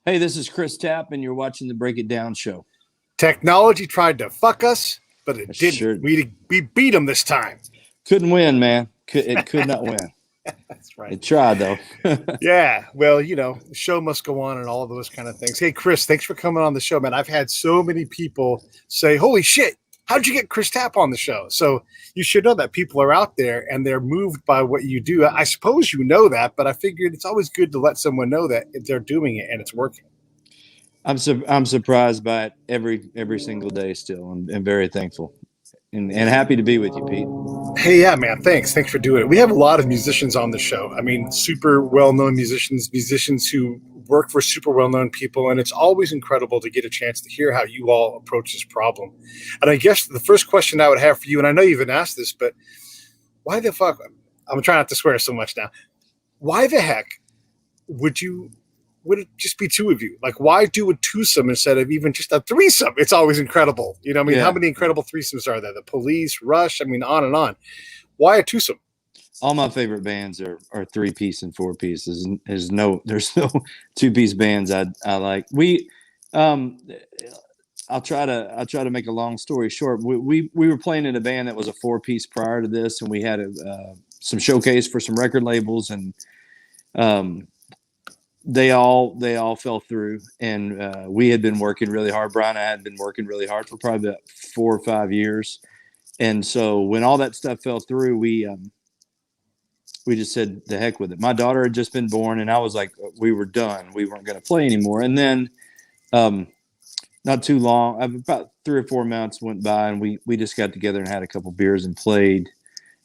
Hey, this is Chris Tapp, and you're watching the Break It Down show. Technology tried to fuck us, but it didn't. Sure. We beat them this time. Couldn't win, man. It could not win. That's right. It tried, though. Yeah. Well, the show must go on and all of those kind of things. Hey, Chris, thanks for coming on the show, man. I've had so many people say, holy shit, how'd you get Chris Tapp on the show? So you should know that people are out there and they're moved by what you do. I suppose you know that, but I figured it's always good to let someone know that they're doing it and it's working. I'm surprised by it every single day still, and very thankful and happy to be with you, Pete. Hey, yeah, man. Thanks for doing it. We have a lot of musicians on the show. I mean, super well-known musicians who work for super well-known people, and it's always incredible to get a chance to hear how you all approach this problem. And I guess the first question I would have for you, and I know you've been asked this, but why the fuck? I'm trying not to swear so much now. Why the heck would it just be two of you? Like, why do a twosome instead of even just a threesome? It's always incredible. I mean, How many incredible threesomes are there? The Police, Rush, I mean, on and on. Why a twosome? All my favorite bands are 3-piece and 4-piece. There's no 2-piece bands I like. I'll try to make a long story short. We were playing in a band that was a 4-piece prior to this, and we had some showcase for some record labels, and they all fell through, and we had been working really hard. Brian and I had been working really hard for probably about 4 or 5 years. And so when all that stuff fell through, we just said the heck with it. My daughter had just been born, and I was like, we were done. We weren't going to play anymore. And then not too long, about 3 or 4 months went by, and we just got together and had a couple beers and played.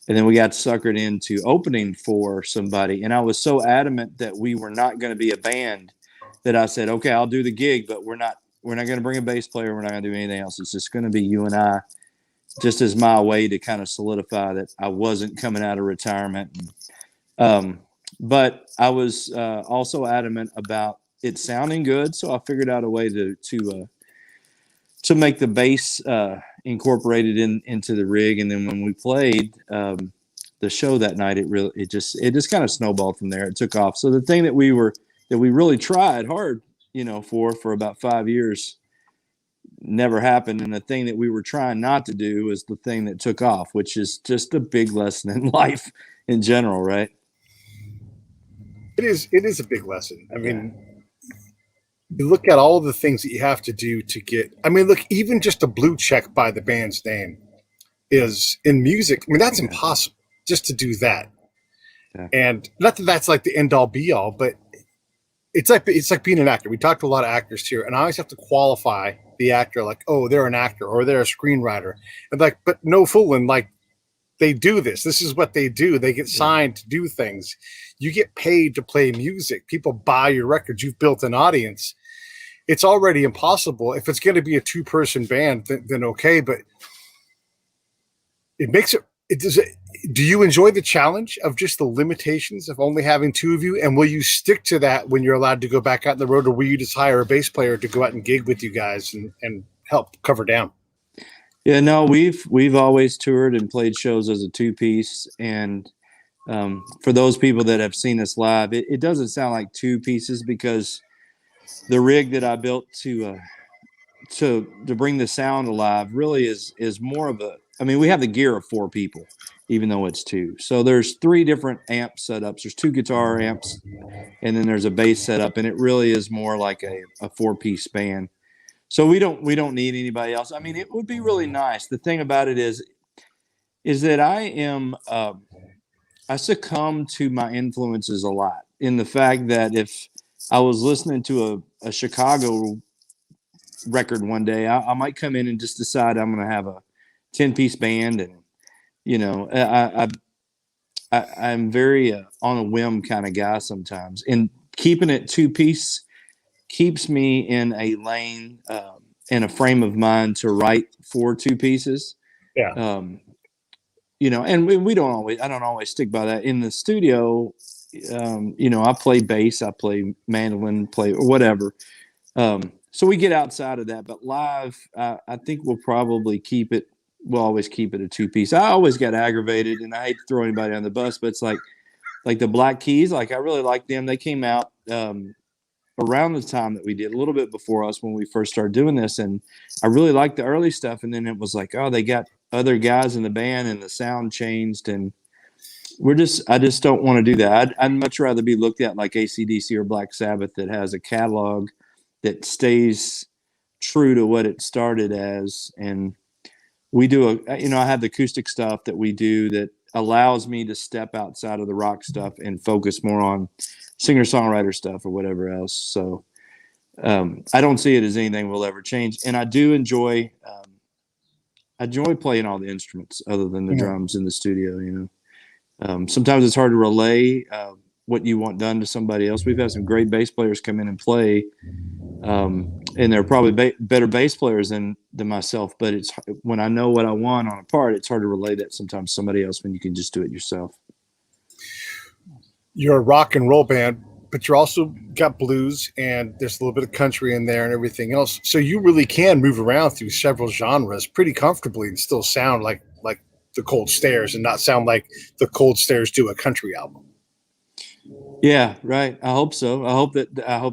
And then we got suckered into opening for somebody. And I was so adamant that we were not going to be a band that I said, okay, I'll do the gig, but we're not going to bring a bass player. We're not going to do anything else. It's just going to be you and I, just as my way to kind of solidify that I wasn't coming out of retirement. But I was also adamant about it sounding good. So I figured out a way to make the bass incorporated into the rig. And then when we played the show that night, it just kind of snowballed from there. It took off. So the thing that we really tried hard, for about 5 years never happened. And the thing that we were trying not to do was the thing that took off, which is just a big lesson in life in general, right? It is a big lesson. I mean, you look at all of the things that you have to do to get, look, even just a blue check by the band's name is in music. I mean, that's impossible just to do that. Yeah. And not that that's like the end all be all, but it's like being an actor. We talked to a lot of actors here, and I always have to qualify the actor like, oh, they're an actor or they're a screenwriter. And like, but no fooling, like they do this. This is what they do. They get signed to do things. You get paid to play music. People buy your records. You've built an audience. It's already impossible. If it's going to be a 2-person band, then okay. But it makes it. Do you enjoy the challenge of just the limitations of only having 2 of you? And will you stick to that when you're allowed to go back out on the road, or will you just hire a bass player to go out and gig with you guys and help cover down? Yeah, no, we've always toured and played shows as a 2-piece, and for those people that have seen us live, it doesn't sound like 2 pieces because the rig that I built to bring the sound alive really is more of a. I mean, we have the gear of 4 people, even though it's 2. So there's 3 different amp setups. There's 2 guitar amps, and then there's a bass setup, and it really is more like a 4-piece band. So we don't need anybody else. I mean, it would be really nice. The thing about it is that I succumb to my influences a lot, in the fact that if I was listening to a Chicago record one day, I might come in and just decide I'm going to have a 10-piece band, and I'm very on a whim kind of guy sometimes, and keeping it 2-piece keeps me in a lane and a frame of mind to write for 2 pieces. Yeah. And I don't always stick by that in the studio. I play bass, I play mandolin, play whatever. So we get outside of that, but live, I think we'll always keep it a 2-piece. I always got aggravated, and I hate to throw anybody on the bus, but it's like the Black Keys, like I really like them. They came out around the time that we did, a little bit before us when we first started doing this. And I really liked the early stuff. And then it was like, oh, they got other guys in the band and the sound changed. And I just don't want to do that. I'd much rather be looked at like AC/DC or Black Sabbath that has a catalog that stays true to what it started as. And we do I have the acoustic stuff that we do that allows me to step outside of the rock stuff and focus more on singer-songwriter stuff or whatever else. So I don't see it as anything will ever change. And I do enjoy playing all the instruments other than the drums in the studio. Sometimes it's hard to relay what you want done to somebody else. We've had some great bass players come in and play, and they're probably better bass players than myself. But it's when I know what I want on a part, it's hard to relay that sometimes to somebody else when you can just do it yourself. You're a rock and roll band, but you're also got blues, and there's a little bit of country in there and everything else. So you really can move around through several genres pretty comfortably and still sound like the Cold Stairs and not sound like the Cold Stairs do a country album. Yeah, right. I hope so. I hope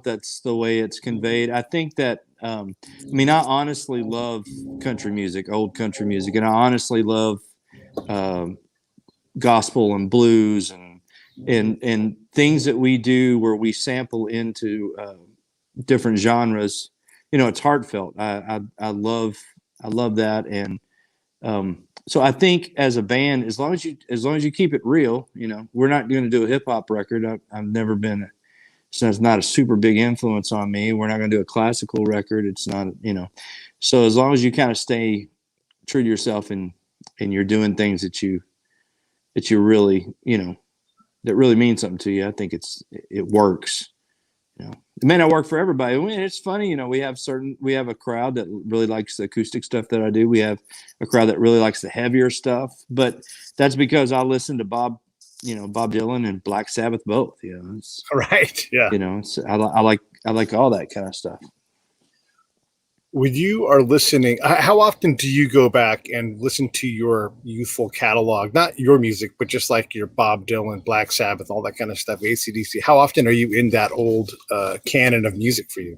that's the way it's conveyed. I think that I honestly love country music, old country music, and I honestly love gospel and blues and things that we do where we sample into different genres. It's heartfelt. I love that, and so I think as a band, as long as you keep it real, we're not going to do a hip hop record. I've never been, so it's not a super big influence on me. We're not going to do a classical record. It's not, so as long as you kind of stay true to yourself and you're doing things that you really, that really mean something to you, I think it works. It may not work for everybody. It's funny, we have a crowd that really likes the acoustic stuff that I do. We have a crowd that really likes the heavier stuff, but that's because I listen to Bob Dylan and Black Sabbath both. Right. Yeah. I like all that kind of stuff. When you are listening, how often do you go back and listen to your youthful catalog? Not your music, but just like your Bob Dylan, Black Sabbath, all that kind of stuff, AC/DC. How often are you in that old canon of music for you?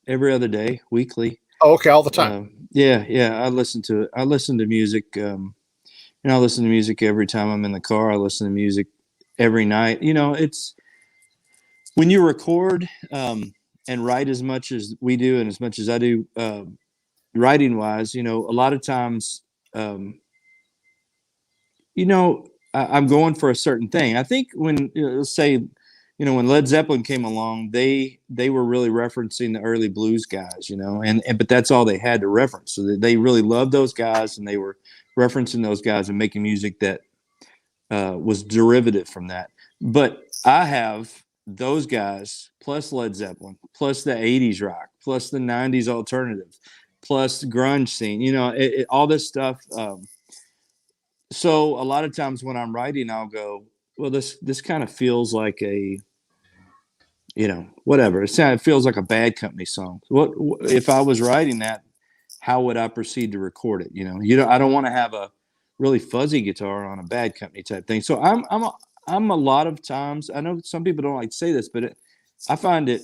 Every other day, weekly. Oh, okay, all the time. Yeah. I listen to it. I listen to music. I listen to music every time I'm in the car. I listen to music every night. It's when you record and write as much as we do and as much as I do writing wise, a lot of times, I'm going for a certain thing. I think when, let's say, when Led Zeppelin came along, they were really referencing the early blues guys, but that's all they had to reference. So they really loved those guys, and they were referencing those guys and making music that was derivative from that. But I have those guys plus Led Zeppelin plus the 80s rock plus the 90s alternative plus the grunge scene, all this stuff. So a lot of times when I'm writing, I'll go, well, this kind of feels like a, whatever. It feels like a Bad Company song. What if I was writing that? How would I proceed to record it? I don't want to have a really fuzzy guitar on a Bad Company type thing. So I'm a lot of times, I know some people don't like to say this, but I find it,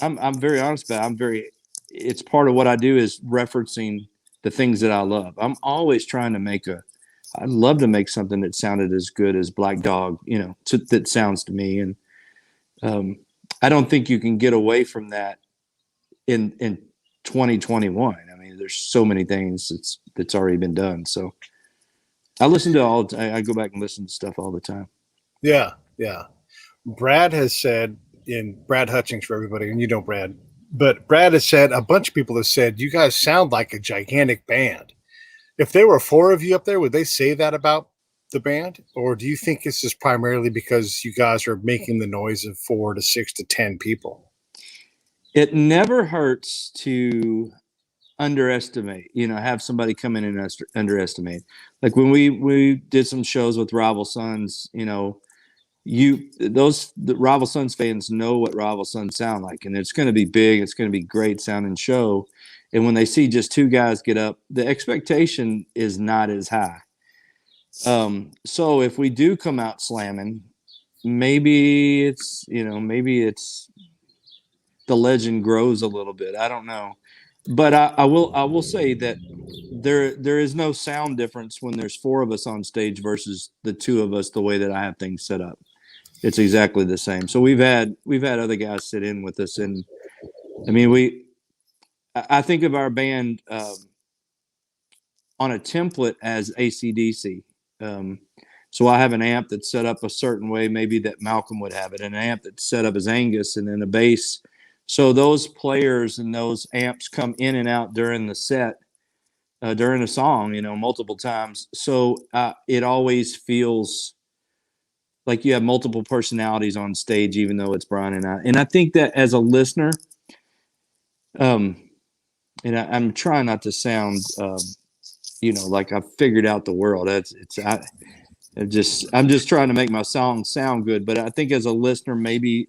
I'm very honest about it. It's part of what I do is referencing the things that I love. I'm always trying to I'd love to make something that sounded as good as Black Dog, that sounds to me. And I don't think you can get away from that in 2021. There's so many things that's already been done. So I listen to I go back and listen to stuff all the time. Yeah. Yeah. Brad has said, Brad Hutchings for everybody, and you know Brad, but Brad has said, a bunch of people have said, you guys sound like a gigantic band. If there were 4 of you up there, would they say that about the band? Or do you think this is primarily because you guys are making the noise of 4 to 6 to 10 people? It never hurts to underestimate, have somebody come in and underestimate. Like when we did some shows with Rival Sons, the Rival Sons fans know what Rival Sons sound like, and it's going to be big. It's going to be great sounding show. And when they see just 2 guys get up, the expectation is not as high. So if we do come out slamming, maybe it's, maybe it's the legend grows a little bit. I don't know, but I will say that there is no sound difference when there's four of us on stage versus the two of us. The way that I have things set up, it's exactly the same. So we've had other guys sit in with us, and I mean I think of our band on a template as AC/DC. Um, so I have an amp that's set up a certain way, maybe that Malcolm would have it, and an amp that's set up as Angus, and then a bass. So those players and those amps come in and out during the set, during a song, multiple times. So it always feels like you have multiple personalities on stage, even though it's Brian and I. And I think that as a listener, um, and I'm trying not to sound, like I've figured out the world. I'm just trying to make my song sound good. But I think as a listener, maybe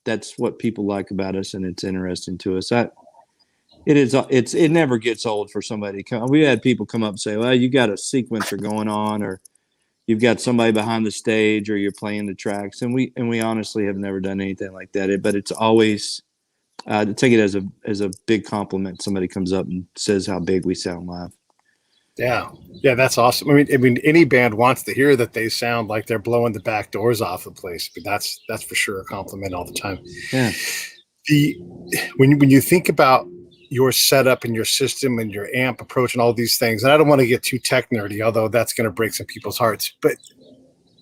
that's what people like about us, and it's interesting to us. It never gets old for somebody to come. We had people come up and say, "Well, you got a sequencer going on, or you've got somebody behind the stage, or you're playing the tracks," and we honestly have never done anything like that. But it's always to take it as a big compliment. Somebody comes up and says how big we sound live. Yeah, yeah, that's awesome. I mean, any band wants to hear that they sound like they're blowing the back doors off the place. But that's for sure a compliment all the time. Yeah. When you think about your setup and your system and your amp approach and all these things, and I don't want to get too tech nerdy, although that's going to break some people's hearts. But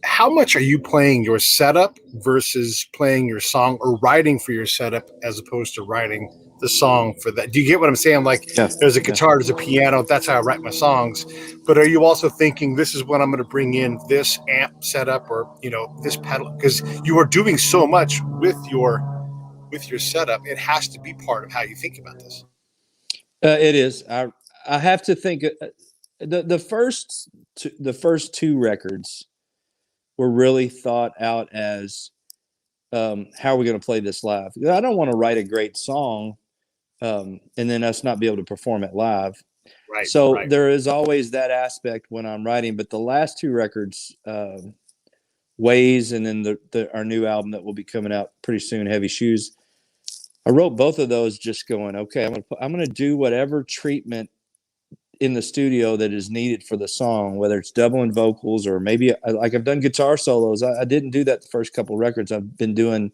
how much are you playing your setup versus playing your song, or writing for your setup as opposed to writing the song for that? Do you get what I'm saying? Like, Yeah. there's a guitar, there's a piano, that's how I write my songs. But are you also thinking this is when I'm going to bring in this amp setup, or this pedal? Because you are doing so much with your setup, it has to be part of how you think about this. It is. I have to think the first two records were really thought out as how are we going to play this live? I don't want to write a great song and then us not be able to perform it live. Right. So right. there is always that aspect when I'm writing. But the last two records, Ways, and then our new album that will be coming out pretty soon, Heavy Shoes, I wrote both of those just going, okay, I'm gonna do whatever treatment in the studio that is needed for the song, whether it's doubling vocals or maybe like I've done guitar solos. I didn't do that the first couple of records. I've been doing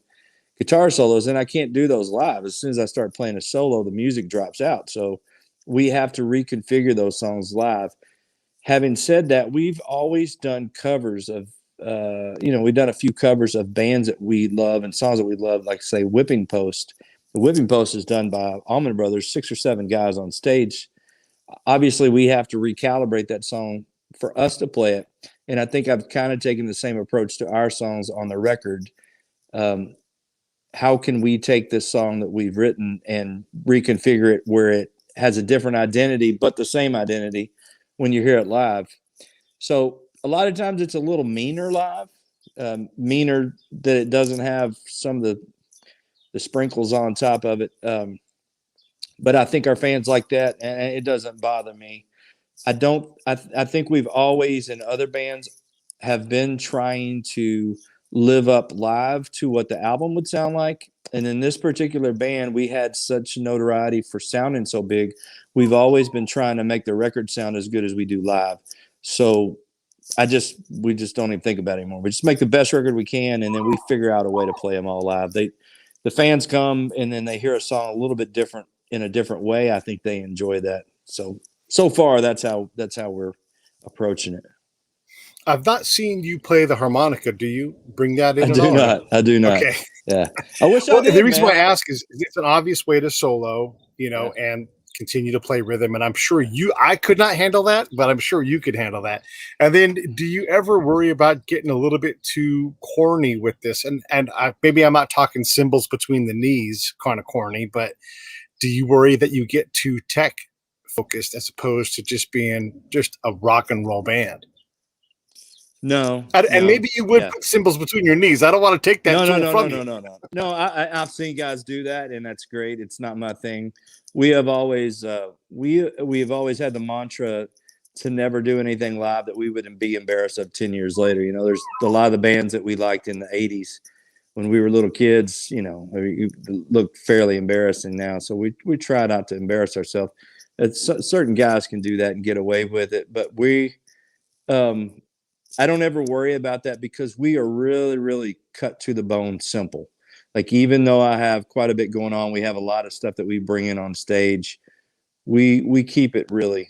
guitar solos, and I can't do those live. As soon as I start playing a solo, the music drops out. So we have to reconfigure those songs live. Having said that, we've always done covers of, we've done a few covers of bands that we love and songs that we love, like say Whipping Post. The Whipping Post is done by Allman Brothers, 6 or 7 guys on stage. Obviously, we have to recalibrate that song for us to play it. And I think I've kind of taken the same approach to our songs on the record. How can we take this song that we've written and reconfigure it where it has a different identity, but the same identity when you hear it live? So a lot of times it's a little meaner live, meaner that it doesn't have some of the sprinkles on top of it. But I think our fans like that, and it doesn't bother me. I think we've always, in other bands, have been trying to live up live to what the album would sound like. And in this particular band, we had such notoriety for sounding so big. We've always been trying to make the record sound as good as we do live. So we just don't even think about it anymore. We just make the best record we can, and then we figure out a way to play them all live. The fans come, and then they hear a song a little bit different in a different way. I think they enjoy that. So far, that's how we're approaching it. I've not seen you play the harmonica. Do you bring that in I at do all? not. I do not. Okay. Yeah. I wish Well, I did. the reason man. why I ask is it's an obvious way to solo, and continue to play rhythm. And I'm sure I could not handle that, but I'm sure you could handle that. And then, do you ever worry about getting a little bit too corny with this? And maybe I'm not talking cymbals between the knees, kind of corny, but do you worry that you get too tech focused as opposed to just being just a rock and roll band? No. And maybe you would put cymbals between your knees. I don't want to take that from you. No. I've seen guys do that, and that's great. It's not my thing. We have always we have always had the mantra to never do anything live that we wouldn't be embarrassed of 10 years later. You know, there's a lot of the bands that we liked in the 80s when we were little kids, you know, look fairly embarrassing now. So we try not to embarrass ourselves. Certain guys can do that and get away with it, but I don't ever worry about that because we are really, really cut to the bone simple. Like, even though I have quite a bit going on, we have a lot of stuff that we bring in on stage. We keep it really,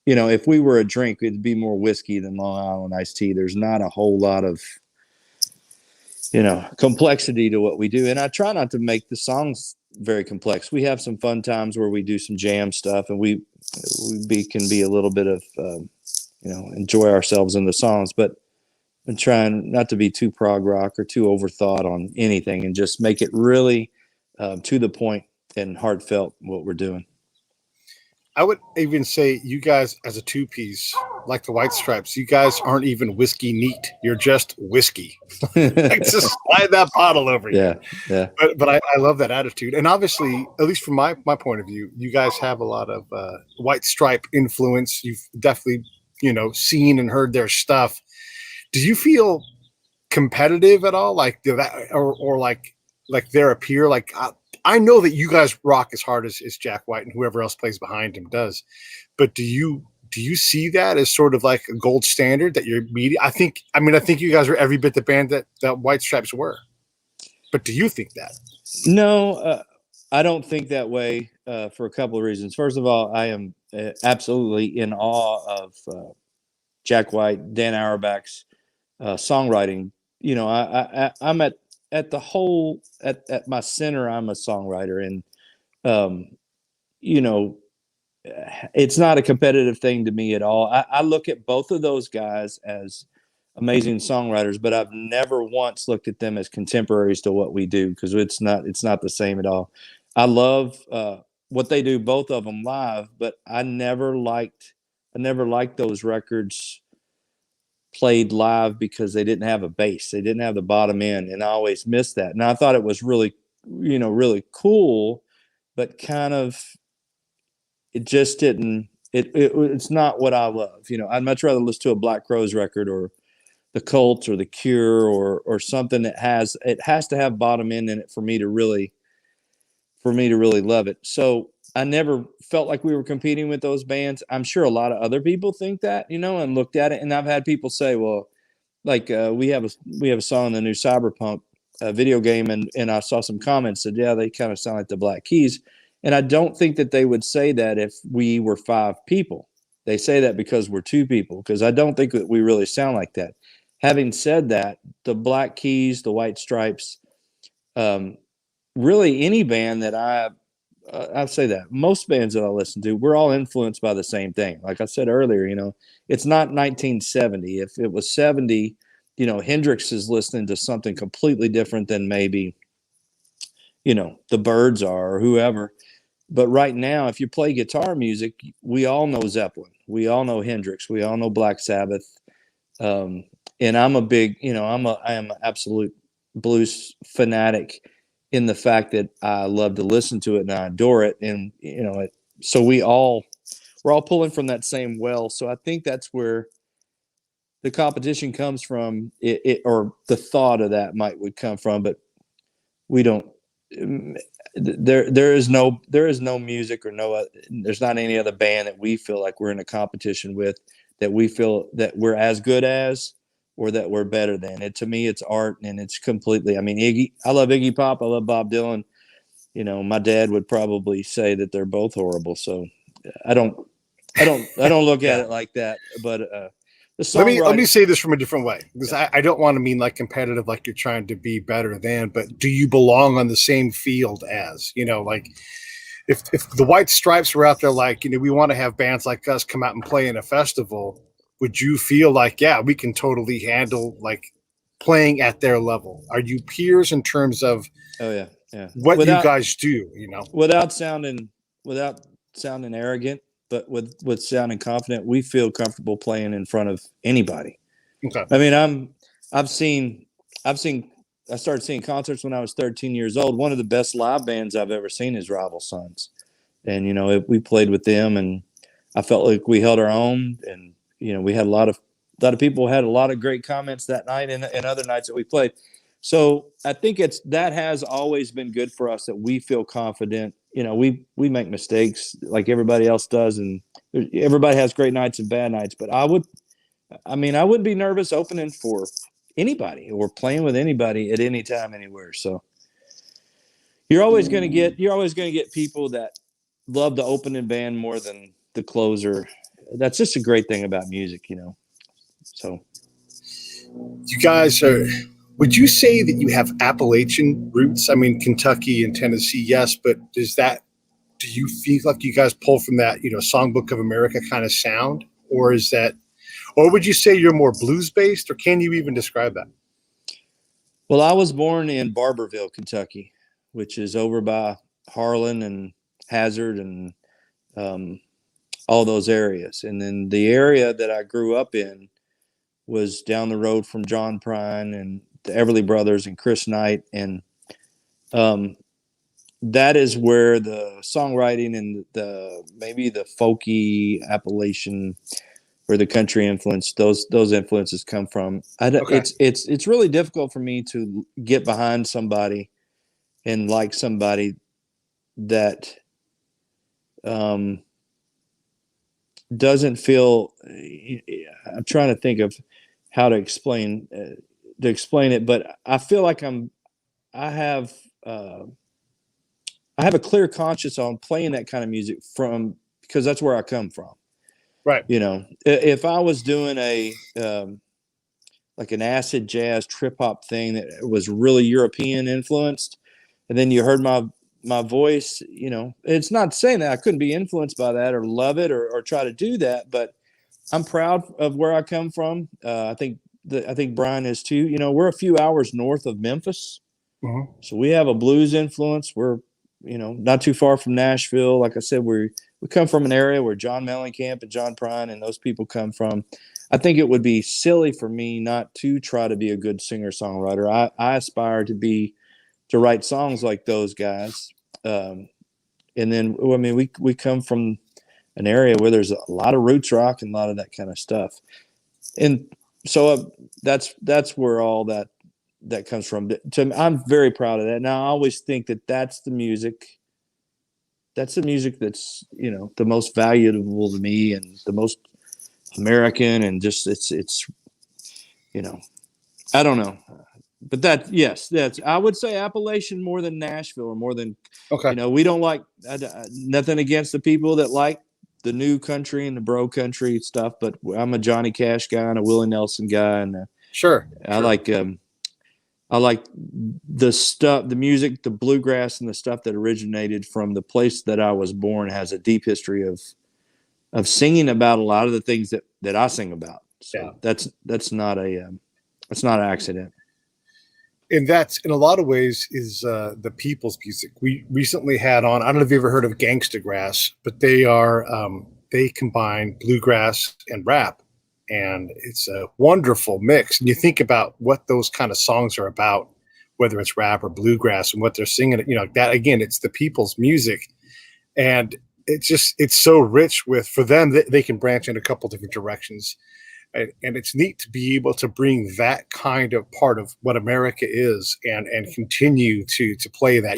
you know, if we were a drink, it'd be more whiskey than Long Island iced tea. There's not a whole lot of, you know, complexity to what we do. And I try not to make the songs very complex. We have some fun times where we do some jam stuff, and we can be a little bit of, you know, enjoy ourselves in the songs, but I'm trying not to be too prog rock or too overthought on anything, and just make it really to the point and heartfelt what we're doing. I would even say you guys, as a two-piece, like the White Stripes, you guys aren't even whiskey neat. You're just whiskey. Like, just slide that bottle over you. Yeah. But I love that attitude. And obviously, at least from my point of view, you guys have a lot of White Stripe influence. You've definitely, you know, seen and heard their stuff. Do you feel competitive at all? Like that, or like they're a peer? Like, I know that you guys rock as hard as Jack White and whoever else plays behind him does, but do you see that as sort of like a gold standard that you're meeting? I think you guys are every bit the band that White Stripes were, but do you think that? No, I don't think that way for a couple of reasons. First of all, I am absolutely in awe of Jack White, Dan Auerbach's songwriting. You know, I'm at the whole at my center. I'm a songwriter, and you know, it's not a competitive thing to me at all. I look at both of those guys as amazing songwriters, but I've never once looked at them as contemporaries to what we do, because it's not the same at all. I love what they do, both of them live, but I never liked those records played live because they didn't have a bass. They didn't have the bottom end, and I always missed that. And I thought it was really, you know, really cool, but kind of, it just didn't. It's not what I love. You know, I'd much rather listen to a Black Crowes record, or the Cult, or the Cure, or something that has to have bottom end in it for me to really love it. So I never felt like we were competing with those bands. I'm sure a lot of other people think that, you know, and looked at it. And I've had people say, well, like we have a song in the new Cyberpunk video game, and I saw some comments that, yeah, they kind of sound like the Black Keys. And I don't think that they would say that if we were 5 people. They say that because we're 2 people, because I don't think that we really sound like that. Having said that, the Black Keys, the White Stripes, really any band that I'd say that most bands that I listen to, we're all influenced by the same thing. Like I said earlier, you know, it's not 1970. If it was 70, you know, Hendrix is listening to something completely different than maybe, you know, the Byrds are, or whoever. But right now, if you play guitar music, we all know Zeppelin, we all know Hendrix, we all know Black Sabbath. And I'm a big, you know, I am an absolute blues fanatic, in the fact that I love to listen to it and I adore it. And, you know, so we're all pulling from that same well. So I think that's where the competition comes from, or the thought of that would come from, but we don't, there is no music, or there's not any other band that we feel like we're in a competition with, that we feel that we're as good as, or that we're better than. To me, it's art, and it's completely, I mean, I love Iggy Pop, I love Bob Dylan. You know, my dad would probably say that they're both horrible. So I don't look at it like that. But the songwriting. Let me say this from a different way, because I don't want to mean like competitive, like you're trying to be better than, but do you belong on the same field as, you know, like if the White Stripes were out there, like, you know, we want to have bands like us come out and play in a festival, would you feel like, yeah, we can totally handle like playing at their level? Are you peers in terms of what you guys do, you know? Without sounding arrogant, but with sounding confident, we feel comfortable playing in front of anybody. Okay. I mean, I started seeing concerts when I was 13 years old. One of the best live bands I've ever seen is Rival Sons. And, you know, we played with them, and I felt like we held our own, and we had a lot of people had a lot of great comments that night and other nights that we played. So I think that has always been good for us, that we feel confident. We make mistakes like everybody else does, and everybody has great nights and bad nights. But I wouldn't be nervous opening for anybody or playing with anybody at any time, anywhere. So you're always going to get people that love the opening band more than the closer. That's just a great thing about music, So You guys are. Would you say that you have Appalachian roots? I mean, Kentucky and Tennessee, yes, but do you feel like you guys pull from that, Songbook of America kind of sound, or would you say you're more blues based, or can you even describe that? Well, I was born in Barberville, Kentucky, which is over by Harlan and Hazard and all those areas. And then the area that I grew up in was down the road from John Prine and the Everly Brothers and Chris Knight. And that is where the songwriting and maybe the folky Appalachian or the country influence, those influences come from. Okay. It's really difficult for me to get behind somebody and like somebody that doesn't feel. I'm trying to think of how to explain it, but I feel like I have a clear conscience on playing that kind of music because that's where I come from. Right. If I was doing like an acid jazz trip hop thing that was really European influenced, and then you heard my voice, it's not saying that I couldn't be influenced by that or love it or try to do that, but I'm proud of where I come from. I think Brian is too. We're a few hours north of Memphis, so we have a blues influence. We're not too far from Nashville. Like I said, we come from an area where John Mellencamp and John Prine and those people come from. I think it would be silly for me not to try to be a good singer-songwriter. I aspire to write songs like those guys. And then, we come from an area where there's a lot of roots rock and a lot of that kind of stuff. And so that's where all that comes from. I'm very proud of that. Now, I always think that's the music. That's the music that's, the most valuable to me and the most American, and just it's I don't know. But that's I would say Appalachian more than Nashville or more than okay. We don't like nothing against the people that like the new country and the bro country stuff, but I'm a Johnny Cash guy and a Willie Nelson guy, and Sure. I like the stuff, the music, the bluegrass, and the stuff that originated from the place that I was born has a deep history of singing about a lot of the things that I sing about. So that's not an accident. And that's in a lot of ways is the people's music. We recently had on. I don't know if you ever heard of Gangsta Grass, but they combine bluegrass and rap, and it's a wonderful mix. And you think about what those kind of songs are about, whether it's rap or bluegrass, and what they're singing. That again, it's the people's music, and it's so rich for them that they can branch in a couple different directions. And it's neat to be able to bring that kind of part of what America is and continue to play that.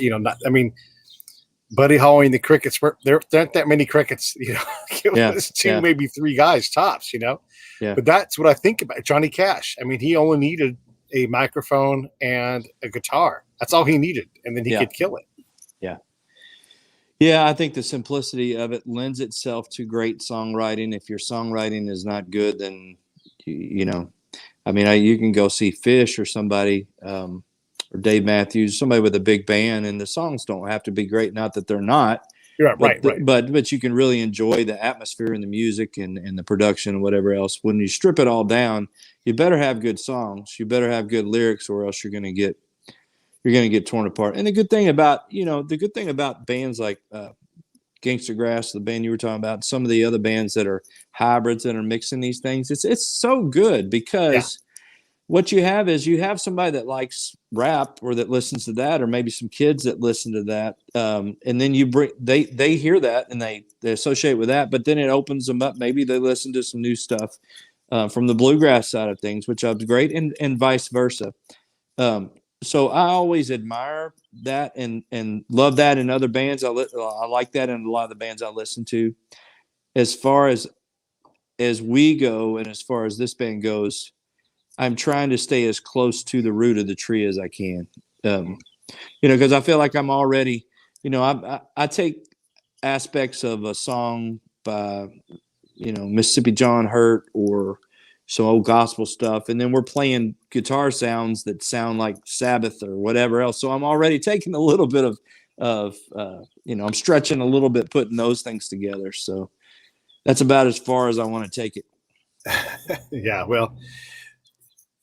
Buddy Holly and the Crickets, there aren't that many Crickets, it was two, maybe three guys tops, but that's what I think about Johnny Cash. He only needed a microphone and a guitar. That's all he needed. And then he could kill it. Yeah, I think the simplicity of it lends itself to great songwriting. If your songwriting is not good, then you can go see Fish or somebody, or Dave Matthews, somebody with a big band, and the songs don't have to be great. Not that they're not. You're right, right. But you can really enjoy the atmosphere and the music and the production and whatever else. When you strip it all down, you better have good songs. You better have good lyrics, or else you're going to get torn apart. And the good thing about bands like Gangsta Grass, the band you were talking about, some of the other bands that are hybrids that are mixing these things, it's so good because what you have is you have somebody that likes rap or that listens to that, or maybe some kids that listen to that. And then they hear that and they associate with that, but then it opens them up. Maybe they listen to some new stuff from the bluegrass side of things, which is great, and vice versa. So I always admire that and love that in other bands. I like that in a lot of the bands I listen to. As far as we go, and as far as this band goes, I'm trying to stay as close to the root of the tree as I can. Because I feel like I'm already, I take aspects of a song by, Mississippi John Hurt or some old gospel stuff, and then we're playing guitar sounds that sound like Sabbath or whatever else. So I'm already taking a little bit of I'm stretching a little bit, putting those things together. So that's about as far as I want to take it. Yeah, well,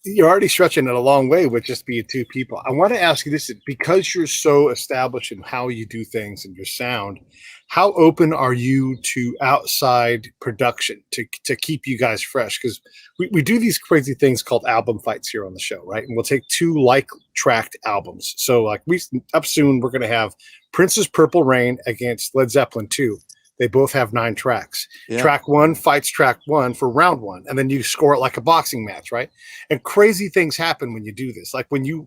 you're already stretching it a long way with just being two people. I want to ask you this, because you're so established in how you do things and your sound, how open are you to outside production to keep you guys fresh? Because we do these crazy things called album fights here on the show, right? And we'll take two tracked albums. So like up soon, we're going to have Prince's Purple Rain against Led Zeppelin 2. They both have 9 tracks. Yeah. Track 1 fights track 1 for round 1, and then you score it like a boxing match, right? And crazy things happen when you do this. Like when you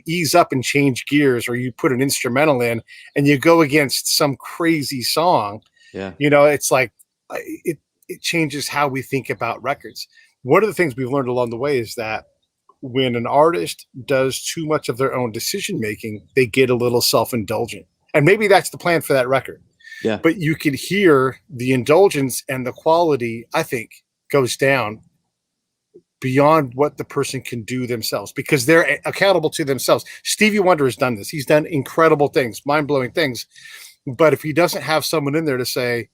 ease up and change gears, or you put an instrumental in and you go against some crazy song. Yeah, it's like it changes how we think about records. One of the things we've learned along the way is that when an artist does too much of their own decision making, they get a little self-indulgent, and maybe that's the plan for that record. Yeah. But you can hear the indulgence, and the quality, I think, goes down beyond what the person can do themselves, because they're accountable to themselves. Stevie Wonder has done this. He's done incredible things, mind-blowing things. But if he doesn't have someone in there to say,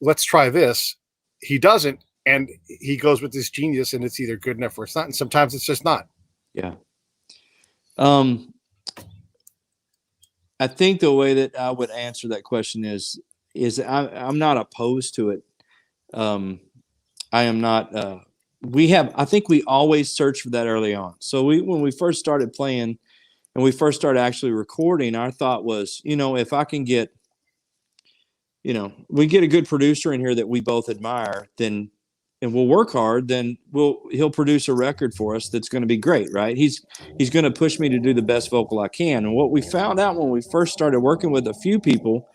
let's try this, he doesn't. And he goes with this genius, and it's either good enough or it's not. And sometimes it's just not. Yeah. I think the way that I would answer that question is I'm not opposed to it. I am not. I think we always search for that early on. So when we first started playing and we first started actually recording, our thought was, if I can get, we get a good producer in here that we both admire, then, and we'll work hard, then he'll produce a record for us that's going to be great, right? He's going to push me to do the best vocal I can. And what we found out when we first started working with a few people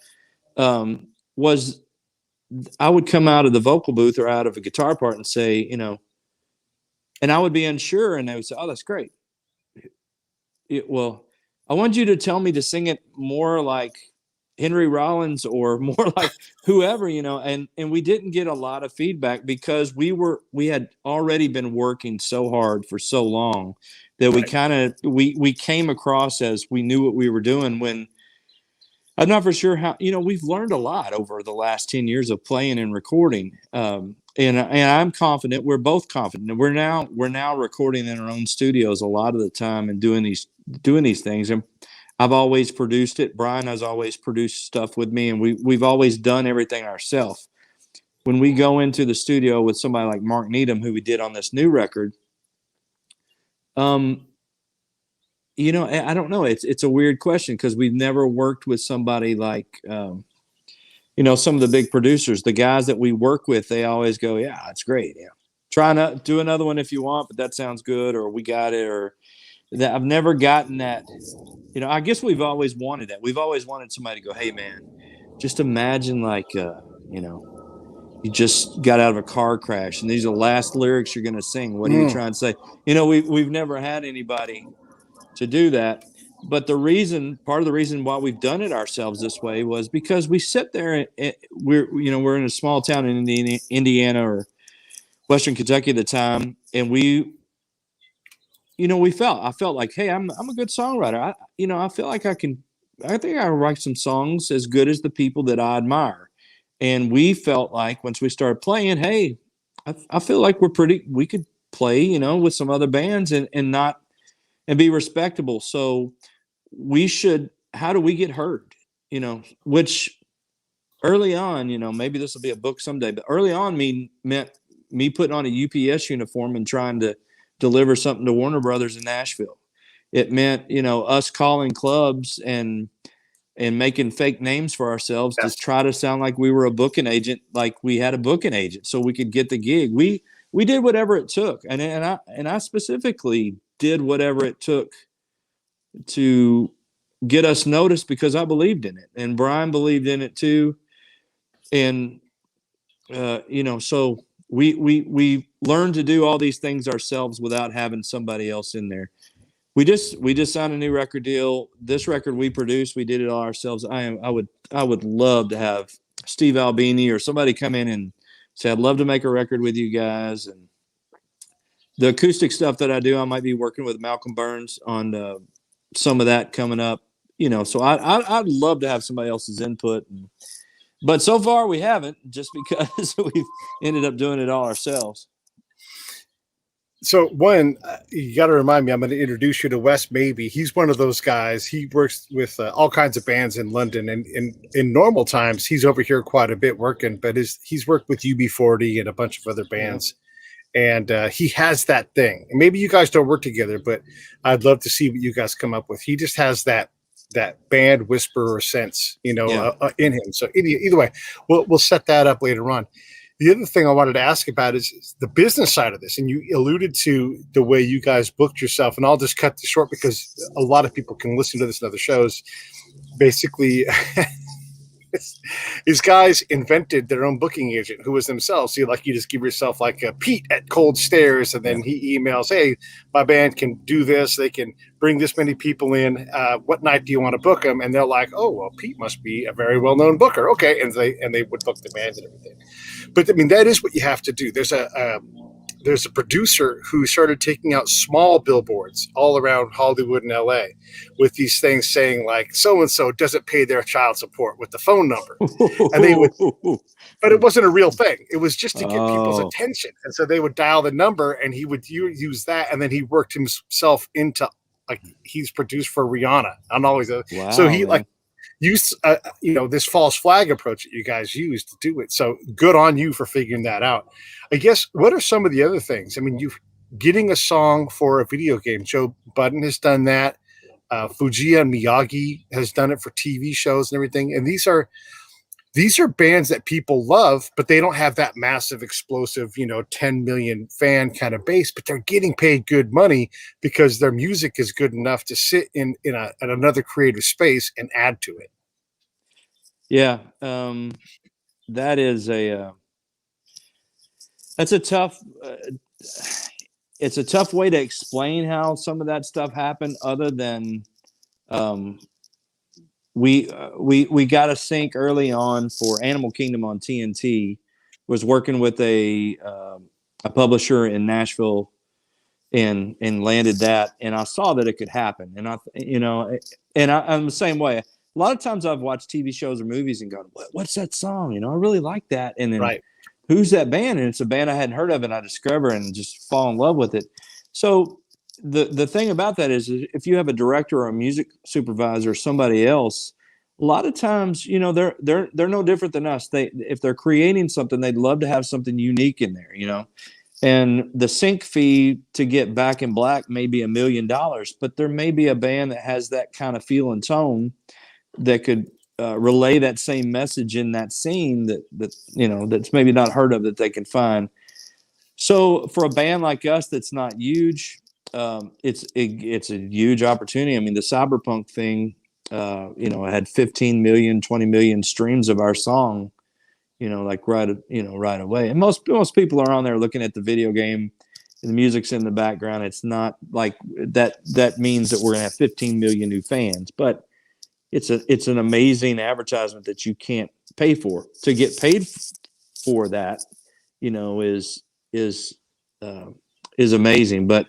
was I would come out of the vocal booth or out of a guitar part and say, and I would be unsure, and they would say, "Oh, that's great." Well, I want you to tell me to sing it more like Henry Rollins or more like whoever, and we didn't get a lot of feedback because we had already been working so hard for so long that we came across as we knew what we were doing, when I'm not for sure how, we've learned a lot over the last 10 years of playing and recording. And I'm confident, we're both confident. We're now recording in our own studios a lot of the time and doing these things. And I've always produced it. Brian has always produced stuff with me, and we've always done everything ourselves. When we go into the studio with somebody like Mark Needham, who we did on this new record, I don't know. It's a weird question because we've never worked with somebody like, some of the big producers. The guys that we work with, they always go, "Yeah, that's great. Yeah, try not do another one if you want, but that sounds good," or "We got it," or that. I've never gotten that. I guess we've always wanted that. We've always wanted somebody to go, "Hey, man, just imagine like, you just got out of a car crash and these are the last lyrics you're going to sing. What are you trying to say?" We've never had anybody to do that. But part of the reason why we've done it ourselves this way was because we sit there and we're in a small town in Indiana or Western Kentucky at the time, and I felt like, hey, I'm a good songwriter. I feel like I think I can write some songs as good as the people that I admire. And we felt like once we started playing, hey, I feel like we could play, with some other bands and be respectable. So how do we get heard? Which early on, maybe this will be a book someday, but early on meant me putting on a UPS uniform and trying to deliver something to Warner Brothers in Nashville. It meant, us calling clubs and making fake names for ourselves to try to sound like we were a booking agent, like we had a booking agent, so we could get the gig. We did whatever it took, and I specifically did whatever it took to get us noticed because I believed in it, and Brian believed in it too, and so we learned to do all these things ourselves without having somebody else in there. We just signed a new record deal. This record we produced, we did it all ourselves. I would love to have Steve Albini or somebody come in and say, I'd love to make a record with you guys. And the acoustic stuff that I do, I might be working with Malcolm Burns on some of that coming up. So I'd love to have somebody else's input. But so far we haven't, just because we've ended up doing it all ourselves. So one, you got to remind me, I'm going to introduce you to Wes Maybe. He's one of those guys. He works with all kinds of bands in London, and in normal times, he's over here quite a bit working, but he's worked with UB40 and a bunch of other bands. Yeah. And he has that thing. And maybe you guys don't work together, but I'd love to see what you guys come up with. He just has that band whisperer sense, in him. So either way, we'll set that up later on. The other thing I wanted to ask about is the business side of this. And you alluded to the way you guys booked yourself. And I'll just cut this short because a lot of people can listen to this in other shows. Basically, these guys invented their own booking agent who was themselves. So you just give yourself like a Pete at Cold Stairs, and then he emails, hey, my band can do this. They can bring this many people in. What night do you want to book them? And they're like, oh, well, Pete must be a very well-known booker. Okay. And they would book the band and everything. But I mean, that is what you have to do. There's a producer who started taking out small billboards all around Hollywood and LA with these things saying like, so-and-so doesn't pay their child support with the phone number. And they would, but it wasn't a real thing. It was just to get people's attention. And so they would dial the number and he would use that. And then he worked himself into, like, he's produced for Rihanna and always. Wow, so he use this false flag approach that you guys use to do it. So good on you for figuring that out. I guess, what are some of the other things? I mean, getting a song for a video game. Joe Budden has done that. Fujiya Miyagi has done it for TV shows and everything. And these are bands that people love, but they don't have that massive, explosive, 10 million fan kind of base, but they're getting paid good money because their music is good enough to sit in another creative space and add to it. Yeah. That is that's a tough, it's a tough way to explain how some of that stuff happened, other than, we got a sync early on for Animal Kingdom on TNT. Was working with a publisher in Nashville, and landed that, and I saw that it could happen, and I'm the same way. A lot of times I've watched TV shows or movies and gone, what's that song? I really like that, and then right. Who's that band? And it's a band I hadn't heard of, and I discover and just fall in love with it. So the thing about that is, if you have a director or a music supervisor or somebody else, a lot of times, they're no different than us. If they're creating something, they'd love to have something unique in there, And the sync fee to get Back in Black may be $1 million, but there may be a band that has that kind of feel and tone that could relay that same message in that scene that that's maybe not heard of, that they can find. So for a band like us that's not huge, it's a huge opportunity. I mean, the Cyberpunk thing, had 15 million, 20 million streams of our song, right away. And most people are on there looking at the video game and the music's in the background. It's not like that means that we're gonna have 15 million new fans, but it's an amazing advertisement that you can't pay for. To get paid for that, is amazing. But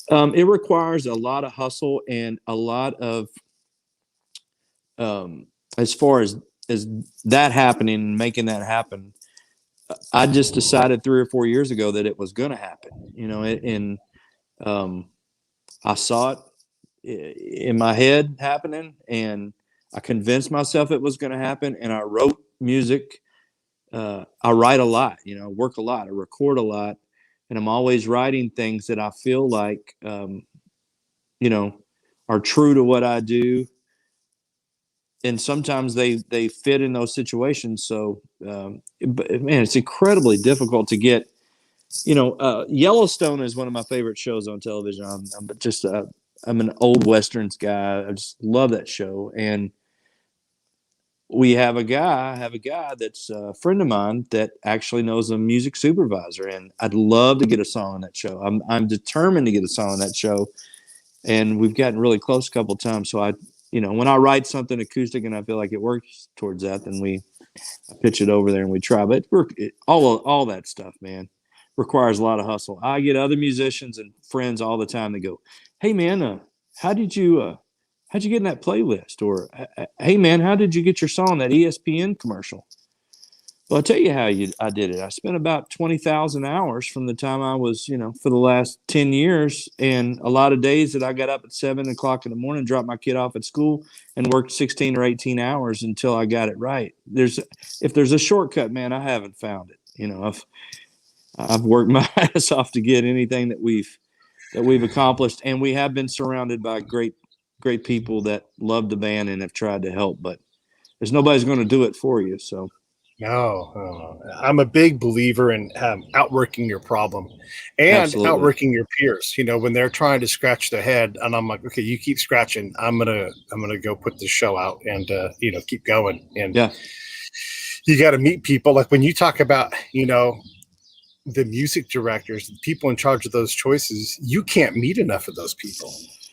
it requires a lot of hustle and a lot of, as far as that happening and making that happen. I just decided 3 or 4 years ago that it was going to happen, and I saw it in my head happening, and I convinced myself it was going to happen. And I wrote music. I write a lot, work a lot, I record a lot. and I'm always writing things that I feel like, you know, are true to what I do. And sometimes they fit in those situations. So, but man, it's incredibly difficult to get. Yellowstone is one of my favorite shows on television. I'm an old westerns guy. I just love that show. And I have a guy that's a friend of mine that actually knows a music supervisor, and I'd love to get a song on that show. I'm determined to get a song on that show, and we've gotten really close a couple of times. So when I write something acoustic and I feel like it works towards that, then I pitch it over there and we try. But all that stuff, man, requires a lot of hustle. I get other musicians and friends all the time that go, "Hey, man, how did you get in that playlist?" Or, "Hey, man, how did you get your song, that ESPN commercial?" Well, I'll tell you how I did it. I spent about 20,000 hours from the time I was, for the last 10 years, and a lot of days that I got up at 7 o'clock in the morning, dropped my kid off at school, and worked 16 or 18 hours until I got it right. If there's a shortcut, man, I haven't found it. I've worked my ass off to get anything that we've accomplished, and we have been surrounded by great people that love the band and have tried to help, but there's nobody's going to do it for you. So. No, I'm a big believer in outworking your problem and Absolutely. outworking your peers. When they're trying to scratch their head, and I'm like, okay, you keep scratching. I'm gonna go put this show out and keep going. And yeah, you got to meet people. Like when you talk about the music directors, the people in charge of those choices, you can't meet enough of those people.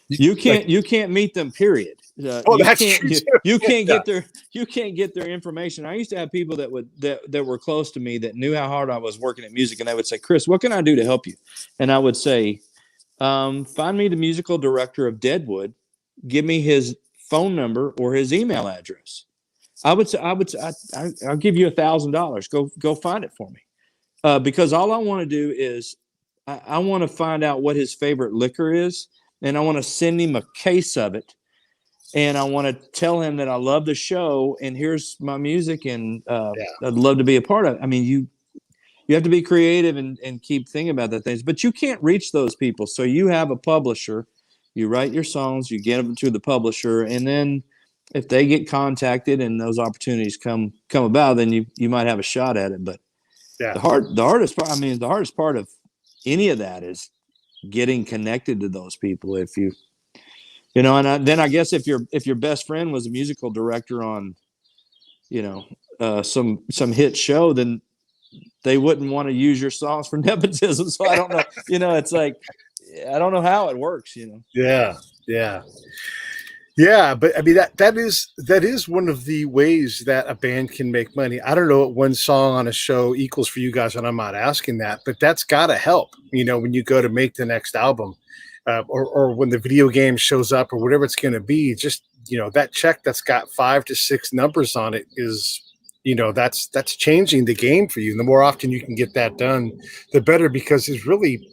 You can't meet them. Period. That's true. You can't get their information. I used to have people that were close to me that knew how hard I was working at music, and they would say, "Chris, what can I do to help you?" And I would say, "Find me the musical director of Deadwood. Give me his phone number or his email address." I'll give you $1,000. Go find it for me, because all I want to do is I want to find out what his favorite liquor is, and I want to send him a case of it. And I want to tell him that I love the show, and here's my music, and I'd love to be a part of it. I mean, you have to be creative and keep thinking about that things, but you can't reach those people. So you have a publisher, you write your songs, you get them to the publisher, and then if they get contacted and those opportunities come about, then you might have a shot at it. But the hardest part of any of that is getting connected to those people. If you then I guess if your best friend was a musical director on, some hit show, then they wouldn't want to use your songs for nepotism. So I don't know, it's like, I don't know how it works, Yeah. But I mean, that is one of the ways that a band can make money. I don't know what one song on a show equals for you guys, and I'm not asking that, but that's got to help, when you go to make the next album. Or when the video game shows up or whatever it's going to be, just, that check that's got 5 to 6 numbers on it is, that's changing the game for you. And the more often you can get that done, the better, because it's really,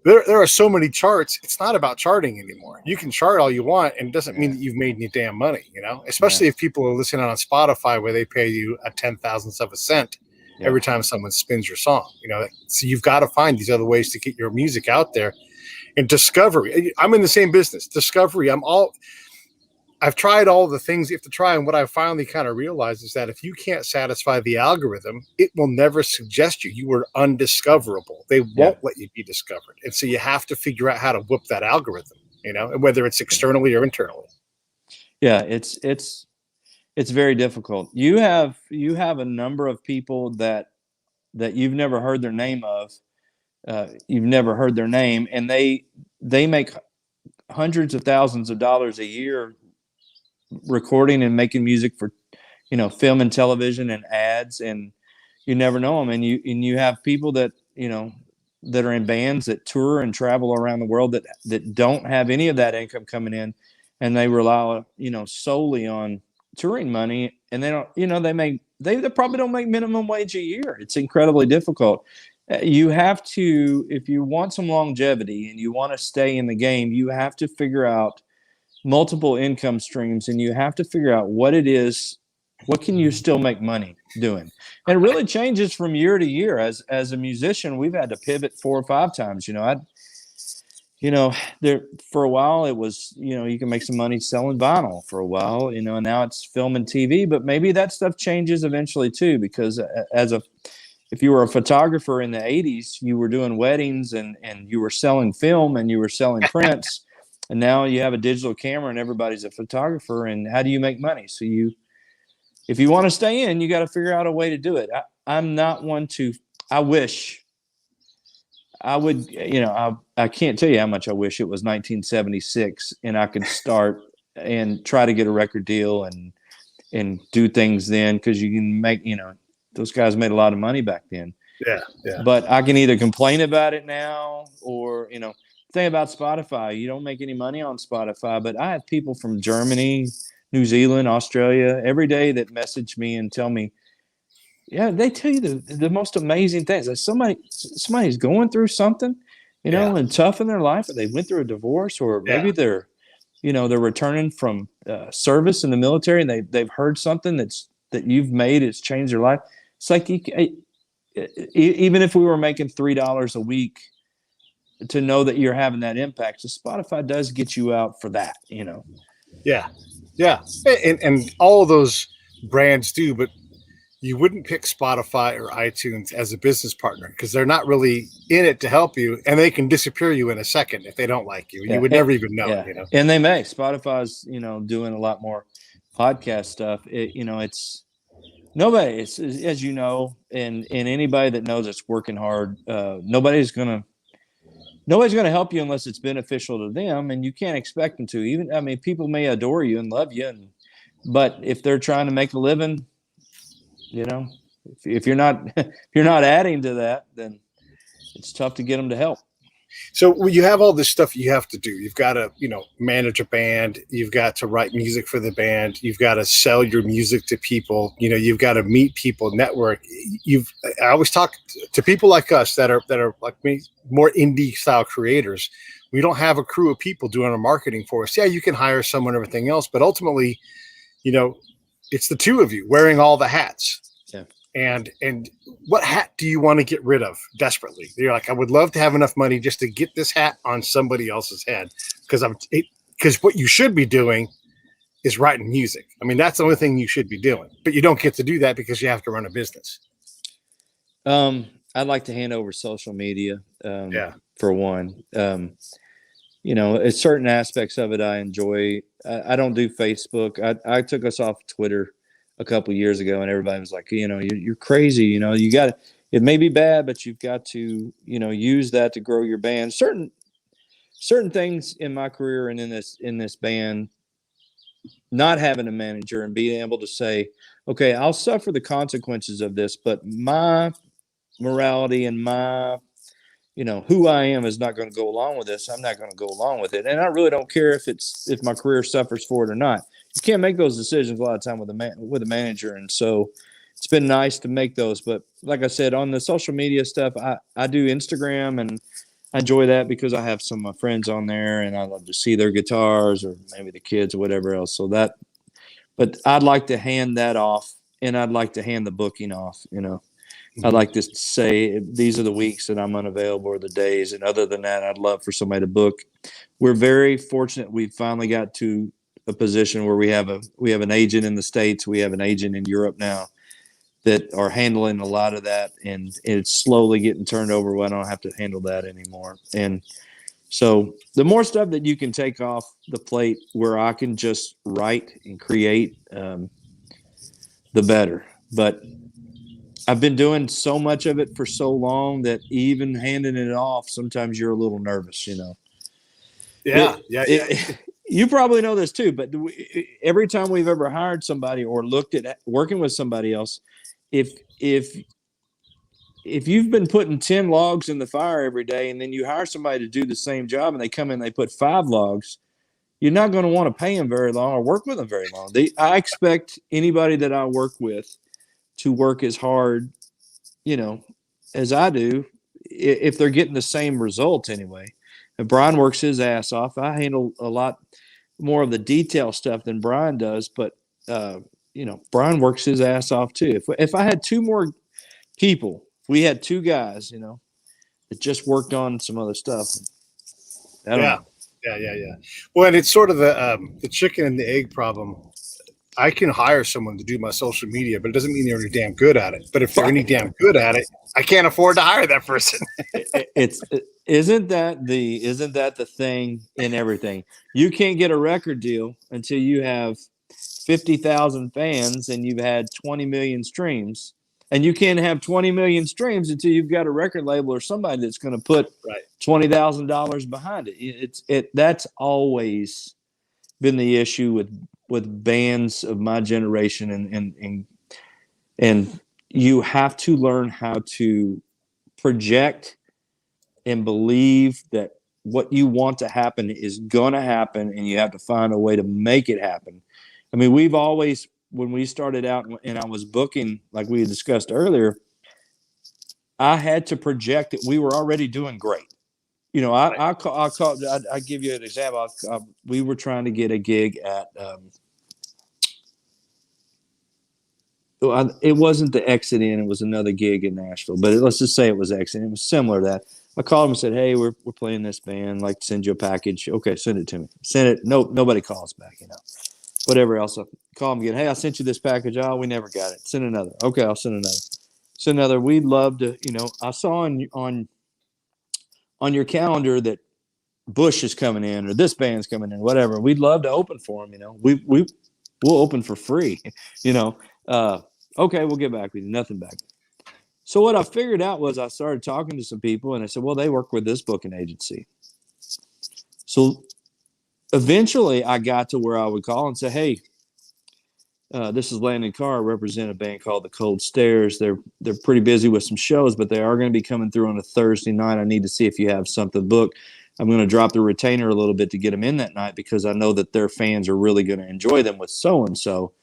there are so many charts. It's not about charting anymore. You can chart all you want, and it doesn't mean that you've made any damn money, especially if people are listening on Spotify where they pay you a 10,000th of a cent every time someone spins your song, so you've got to find these other ways to get your music out there. And discovery, I'm in the same business. Discovery, I've tried all the things you have to try, and what I finally kind of realized is that if you can't satisfy the algorithm, it will never suggest you. You are undiscoverable. They won't let you be discovered, and so you have to figure out how to whoop that algorithm. Whether it's externally or internally. Yeah, it's very difficult. You have a number of people that you've never heard their name of. You've never heard their name, and they make hundreds of thousands of dollars a year recording and making music for, film and television and ads, and you never know them. And you have people that, that are in bands that tour and travel around the world that don't have any of that income coming in, and they rely, solely on touring money, and they don't, they probably don't make minimum wage a year. It's incredibly difficult. You have to, if you want some longevity and you want to stay in the game, you have to figure out multiple income streams, and you have to figure out what it is What can you still make money doing? And it really changes from year to year. As a musician, we've had to pivot 4 or 5 times. There for a while it was, you can make some money selling vinyl for a while, and now it's film and TV. But maybe that stuff changes eventually too, because if you were a photographer in the 80s, you were doing weddings and you were selling film and you were selling prints. And now you have a digital camera and everybody's a photographer. And how do you make money? So if you want to stay in, you got to figure out a way to do it. I'm not one to, I wish I would, I can't tell you how much I wish it was 1976 and I could start and try to get a record deal and do things then, because you can make, those guys made a lot of money back then. Yeah, yeah. But I can either complain about it now or, the thing about Spotify, you don't make any money on Spotify, but I have people from Germany, New Zealand, Australia every day that message me and tell me, yeah, they tell you the most amazing things. Like somebody's going through something, and tough in their life, or they went through a divorce, or maybe they're returning from service in the military, and they've heard something that you've made, it's changed their life. It's like even if we were making $3 a week, to know that you're having that impact, so Spotify does get you out for that, Yeah, and all of those brands do, but you wouldn't pick Spotify or iTunes as a business partner because they're not really in it to help you, and they can disappear you in a second if they don't like you. You would never even know. Yeah. And they may. Spotify's doing a lot more podcast stuff. It's nobody. It's as you know, and anybody that knows it's working hard. Nobody's gonna help you unless it's beneficial to them, and you can't expect them to. People may adore you and love you, but if they're trying to make a living, if you're not adding to that, then it's tough to get them to help. So you have all this stuff you have to do. You've got to, manage a band. You've got to write music for the band. You've got to sell your music to people. You've got to meet people, network. I always talk to people like us that are like me, more indie style creators. We don't have a crew of people doing our marketing for us. Yeah, you can hire someone, everything else, but ultimately, it's the two of you wearing all the hats. Yeah. And what hat do you want to get rid of desperately? You're like, I would love to have enough money just to get this hat on somebody else's head, because what you should be doing is writing music. That's the only thing you should be doing, but you don't get to do that because you have to run a business. I'd like to hand over social media. For one, certain aspects of it I enjoy. I don't do Facebook. I took us off Twitter a couple of years ago, and everybody was like, you're crazy. You got it may be bad, but you've got to, use that to grow your band. Certain things in my career and in this band, not having a manager and being able to say, okay, I'll suffer the consequences of this, but my morality and my who I am is not going to go along with this. I'm not going to go along with it. And I really don't care if my career suffers for it or not. You can't make those decisions a lot of time with a manager. And so it's been nice to make those. But like I said, on the social media stuff, I do Instagram, and I enjoy that because I have some of my friends on there and I love to see their guitars or maybe the kids or whatever else. But I'd like to hand that off, and I'd like to hand the booking off, I'd like to say these are the weeks that I'm unavailable, or the days. And other than that, I'd love for somebody to book. We're very fortunate. We finally got to a position where we have an agent in the States. We have an agent in Europe now that are handling a lot of that. And it's slowly getting turned over. Well, I don't have to handle that anymore. And so the more stuff that you can take off the plate where I can just write and create, the better. But I've been doing so much of it for so long that even handing it off, sometimes you're a little nervous, Yeah. You probably know this too, but every time we've ever hired somebody or looked at working with somebody else, if you've been putting 10 logs in the fire every day and then you hire somebody to do the same job and they come in, they put 5 logs, you're not going to want to pay them very long or work with them very long. I expect anybody that I work with to work as hard, as I do, if they're getting the same results anyway. And Brian works his ass off. I handle a lot more of the detail stuff than Brian does, but Brian works his ass off too. If I had two more people, we had two guys, that just worked on some other stuff. I don't Yeah. know. Yeah. Well, and it's sort of the chicken and the egg problem. I can hire someone to do my social media, but it doesn't mean they're any damn good at it. But if they're any damn good at it, I can't afford to hire that person. Isn't that the thing in everything? You can't get a record deal until you have 50,000 fans and you've had 20 million streams. And you can't have 20 million streams until you've got a record label or somebody that's going to put Right. $20,000 behind it. That's always been the issue with bands of my generation, and you have to learn how to project and believe that what you want to happen is going to happen, and you have to find a way to make it happen. I mean, we've always, when we started out and I was booking, like we had discussed earlier, I had to project that we were already doing great. I give you an example. We were trying to get a gig at, it wasn't the Exit Inn, it was another gig in Nashville, but let's just say it was Exit Inn. It was similar to that. I called him and said, "Hey, we're playing this band. I'd like to send you a package." Okay, send it to me. Send it. No, nobody calls back. Whatever else. I call him again. "Hey, I sent you this package. Oh, we never got it. Send another." Okay, I'll send another. Send another. We'd love to. I saw on your calendar that Bush is coming in or this band's coming in. Whatever. We'd love to open for them. We'll open for free. Okay, we'll get back with you. Nothing back. So what I figured out was I started talking to some people, and I said, well, they work with this booking agency. So eventually I got to where I would call and say, hey, this is Landon Carr. I represent a band called The Cold Stairs. They're pretty busy with some shows, but they are going to be coming through on a Thursday night. I need to see if you have something booked. I'm going to drop the retainer a little bit to get them in that night because I know that their fans are really going to enjoy them with so-and-so.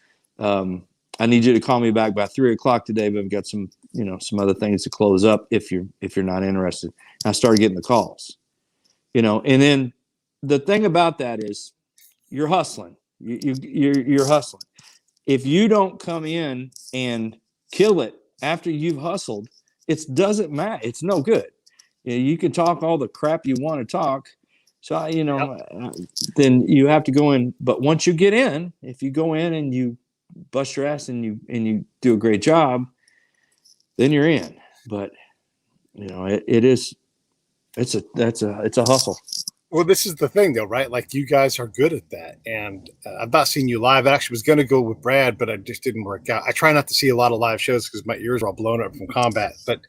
I need you to call me back by 3:00 today, but I've got some other things to close up if you're not interested. And I started getting the calls, and then the thing about that is you're hustling. You're hustling. If you don't come in and kill it after you've hustled, it doesn't matter. It's no good. You can talk all the crap you want to talk. So, then you have to go in. But once you get in, if you go in and you bust your ass and you do a great job, then you're in. But it's a hustle. Well, this is the thing, though, right? Like, you guys are good at that. And I've not seen you live. I actually was going to go with Brad, but it just didn't work out. I try not to see a lot of live shows because my ears are all blown up from combat. But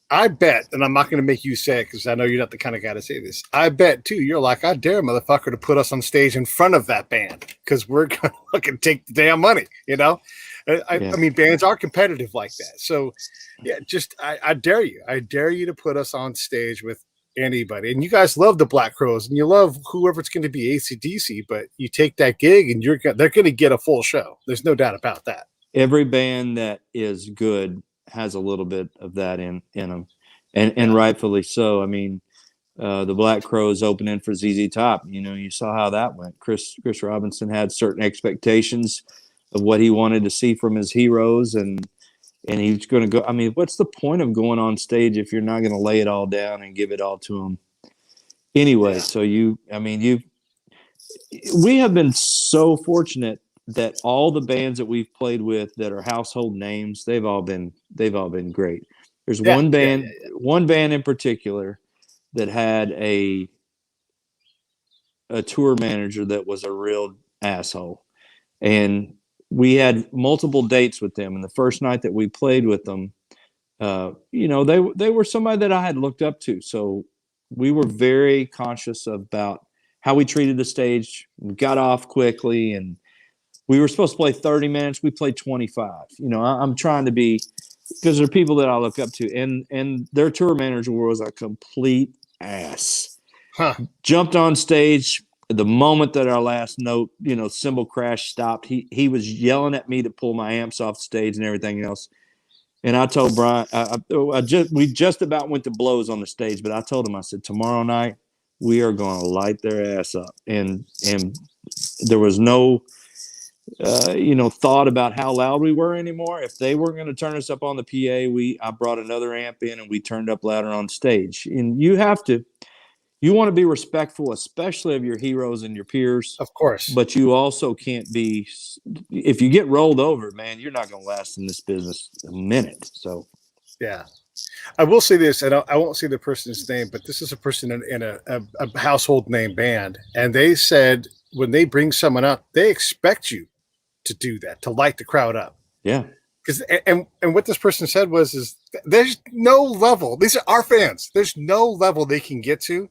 I bet, and I'm not going to make you say it because I know you're not the kind of guy to say this. I bet, too, you're like, I dare motherfucker to put us on stage in front of that band because we're going to fucking take the damn money, I mean, bands are competitive like that. So, yeah, I dare you. I dare you to put us on stage with anybody. And you guys love the Black Crowes and you love whoever it's going to be, AC/DC, but you take that gig and they're going to get a full show. There's no doubt about that. Every band that is good has a little bit of that in them, and rightfully so. I mean, the Black Crowes opening for ZZ Top. You saw how that went. Chris Robinson had certain expectations of what he wanted to see from his heroes, and he's going to go. I mean, what's the point of going on stage if you're not going to lay it all down and give it all to them anyway? Yeah. So we have been so fortunate that all the bands that we've played with that are household names, they've all been great. There's one band in particular that had a tour manager that was a real asshole. And we had multiple dates with them. And the first night that we played with them, they were somebody that I had looked up to. So we were very conscious about how we treated the stage. We got off quickly, and we were supposed to play 30 minutes. We played 25. I'm trying to be, because there are people that I look up to, and their tour manager was a complete ass. Jumped on stage the moment that our last note, cymbal crash stopped. He was yelling at me to pull my amps off stage and everything else. And I told Brian, we just about went to blows on the stage, but I told him, I said, tomorrow night we are going to light their ass up. And There was no thought about how loud we were anymore. If they weren't going to turn us up on the PA, I brought another amp in and we turned up louder on stage. And you want to be respectful, especially of your heroes and your peers. Of course. But you also can't be, if you get rolled over, man, you're not going to last in this business a minute. So, yeah. I will say this, and I won't say the person's name, but this is a person in a household name band. And they said when they bring someone up, they expect you to do that, to light the crowd up. Yeah. Because and what this person said is there's no level. These are our fans. There's no level they can get to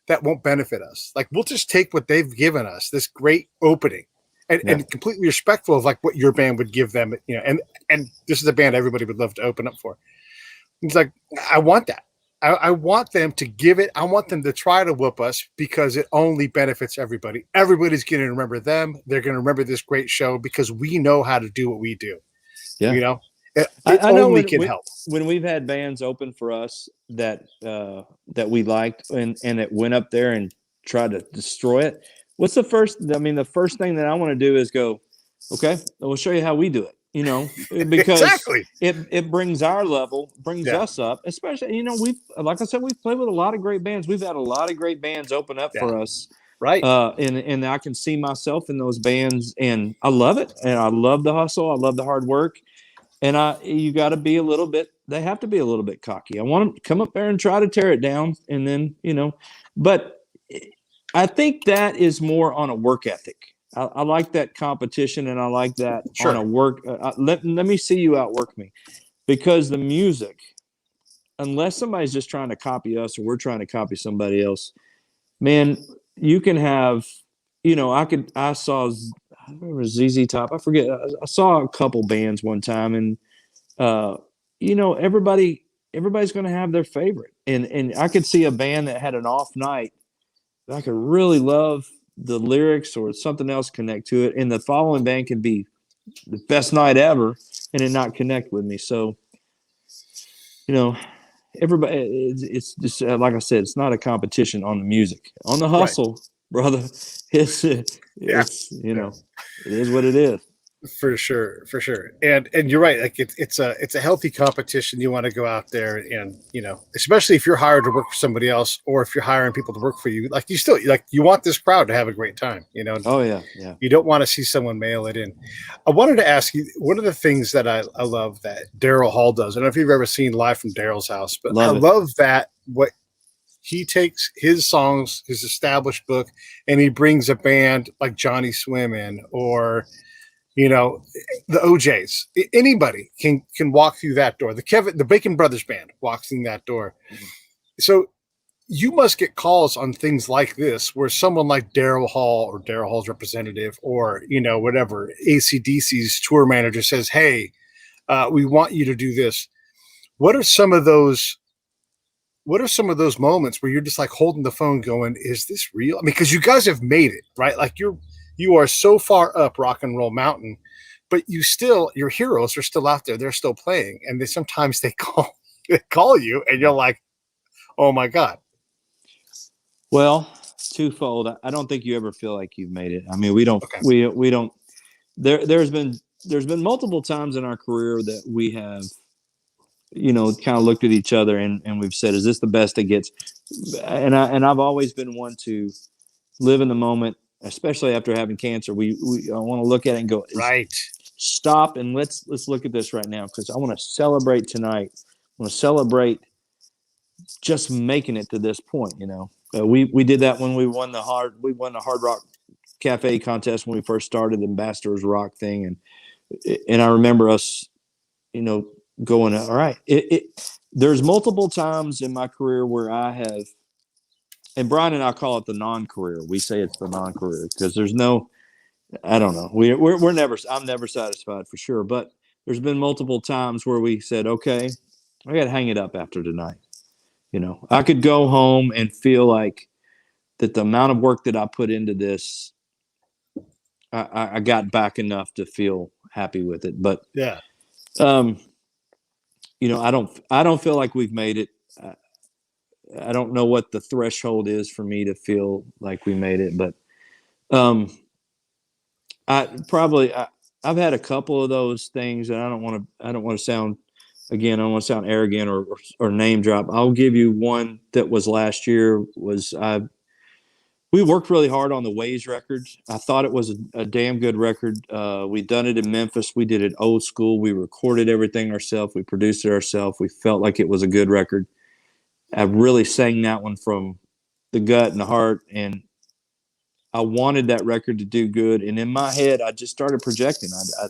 that won't benefit us. Like, we'll just take what they've given us, this great opening, and completely respectful of like what your band would give them, and this is a band everybody would love to open up for. It's like, I want that. I want them to give it. I want them to try to whoop us because it only benefits everybody. Everybody's going to remember them. They're going to remember this great show because we know how to do what we do. Yeah. It I know only can help. When we've had bands open for us that we liked and it went up there and tried to destroy it. What's the first thing that I want to do is go, okay, we'll show you how we do it. Because exactly. it brings our level, brings us up, especially, like I said, we've played with a lot of great bands. We've had a lot of great bands open up for us. Right. And I can see myself in those bands and I love it. And I love the hustle. I love the hard work. And you got to be they have to be a little bit cocky. I want them to come up there and try to tear it down. And then, but I think that is more on a work ethic. I like that competition, and I like that on a work. Let me see you outwork me, because the music, unless somebody's just trying to copy us or we're trying to copy somebody else, man, you can have, I remember ZZ Top. I forget. I saw a couple bands one time, and everybody's going to have their favorite, and I could see a band that had an off night that I could really love the lyrics or something else connect to it, and the following band can be the best night ever and it not connect with me. So everybody, it's just like I said, it's not a competition on the music. On the hustle, brother, it is what it is. For sure. And you're right. Like it's a healthy competition. You want to go out there and, especially if you're hired to work for somebody else, or if you're hiring people to work for you, like you want this crowd to have a great time, Oh yeah. Yeah. You don't want to see someone mail it in. I wanted to ask you, one of the things that I love that Daryl Hall does. I don't know if you've ever seen Live from Daryl's House, but I love that what he takes his songs, his established book, and he brings a band like Johnny Swim in, or the OJs. Anybody can walk through that door. The Bacon Brothers band walks in that door. Mm-hmm. So you must get calls on things like this, where someone like Daryl Hall or Daryl Hall's representative, or whatever, AC/DC's tour manager says, "Hey, we want you to do this." What are some of those moments where you're just like holding the phone, going, "Is this real?" I mean, because you guys have made it, right? Like you are so far up Rock and Roll Mountain, but your heroes are still out there. They're still playing. And sometimes they call you and you're like, oh my God. Well, twofold. I don't think you ever feel like you've made it. I mean, we don't, we don't, there's been multiple times in our career that we have, kind of looked at each other and we've said, is this the best it gets? And I've always been one to live in the moment, especially after having cancer. I want to look at it and go, stop and let's look at this right now, because I want to celebrate tonight. I want to celebrate just making it to this point. We did that when we won the Hard Rock Cafe contest when we first started the Ambassadors Rock thing, and I remember us, going, all right. There's multiple times in my career where I have. And Brian and I call it the non-career. We say it's the non-career because there's no, I don't know. I'm never satisfied for sure. But there's been multiple times where we said, okay, I got to hang it up after tonight. I could go home and feel like that the amount of work that I put into this, I got back enough to feel happy with it. But I don't feel like we've made it. I don't know what the threshold is for me to feel like we made it, but I've had a couple of those things, and I don't want to sound, again, I don't want to sound arrogant or name drop. I'll give you one that was last year. We worked really hard on the Ways record. I thought it was a damn good record. We done it in Memphis. We did it old school. We recorded everything ourselves. We produced it ourselves. We felt like it was a good record. I really sang that one from the gut and the heart, and I wanted that record to do good. And in my head, I just started projecting. I